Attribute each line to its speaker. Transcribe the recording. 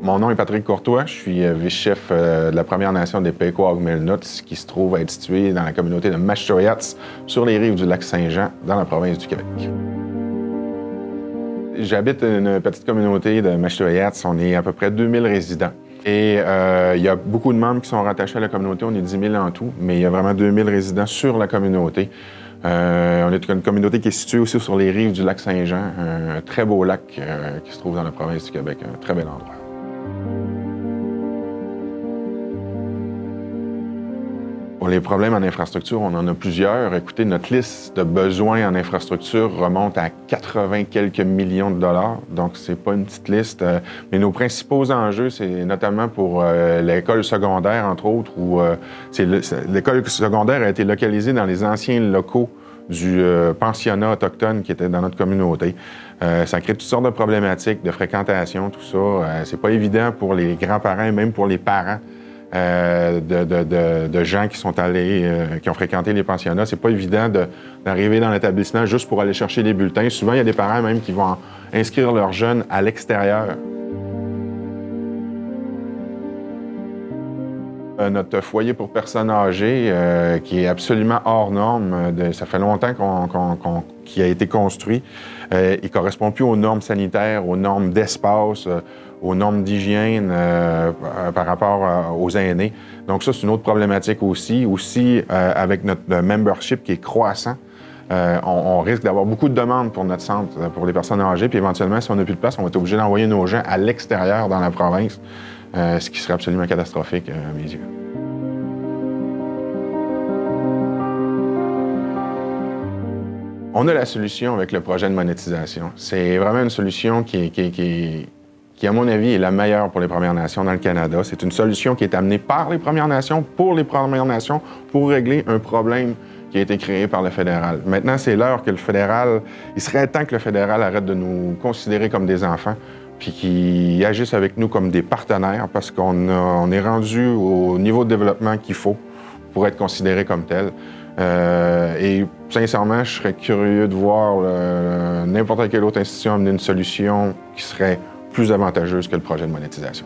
Speaker 1: Mon nom est Patrick Courtois, je suis vice-chef de la Première Nation des Pequot-Ogmellnots, qui se trouve à être située dans la communauté de Mashtoyats, sur les rives du lac Saint-Jean, dans la province du Québec. J'habite une petite communauté de Mashtoyats, on est à peu près 2000 résidents. Et il y a beaucoup de membres qui sont rattachés à la communauté, on est 10 000 en tout, mais il y a vraiment 2000 résidents sur la communauté. On est une communauté qui est située aussi sur les rives du lac Saint-Jean, un très beau lac qui se trouve dans la province du Québec, un très bel endroit. Pour les problèmes en infrastructure, on en a plusieurs. Écoutez, notre liste de besoins en infrastructure remonte à 80 quelques millions de dollars, donc c'est pas une petite liste. Mais nos principaux enjeux, c'est notamment pour l'école secondaire, entre autres, où l'école secondaire a été localisée dans les anciens locaux du pensionnat autochtone qui était dans notre communauté. Ça crée toutes sortes de problématiques de fréquentation, tout ça. C'est pas évident pour les grands-parents et même pour les parents de gens qui sont allés, qui ont fréquenté les pensionnats. C'est pas évident d'arriver dans l'établissement juste pour aller chercher les bulletins. Souvent, il y a des parents même qui vont inscrire leurs jeunes à l'extérieur. Notre foyer pour personnes âgées, qui est absolument hors norme, ça fait longtemps qu'il a été construit. Il ne correspond plus aux normes sanitaires, aux normes d'espace, aux normes d'hygiène par rapport aux aînés. Donc ça, c'est une autre problématique aussi. Aussi, avec notre membership qui est croissant, on risque d'avoir beaucoup de demandes pour notre centre, pour les personnes âgées. Puis éventuellement, si on n'a plus de place, on va être obligé d'envoyer nos gens à l'extérieur dans la province. Ce qui serait absolument catastrophique à mes yeux. On a la solution avec le projet de monétisation. C'est vraiment une solution qui, à mon avis, est la meilleure pour les Premières Nations dans le Canada. C'est une solution qui est amenée par les Premières Nations, pour les Premières Nations, pour régler un problème qui a été créé par le fédéral. Maintenant, c'est l'heure que le fédéral... Il serait temps que le fédéral arrête de nous considérer comme des enfants, puis qu'ils agissent avec nous comme des partenaires, parce qu'on est rendu au niveau de développement qu'il faut pour être considéré comme tel. Et sincèrement, je serais curieux de voir n'importe quelle autre institution amener une solution qui serait plus avantageuse que le projet de monétisation.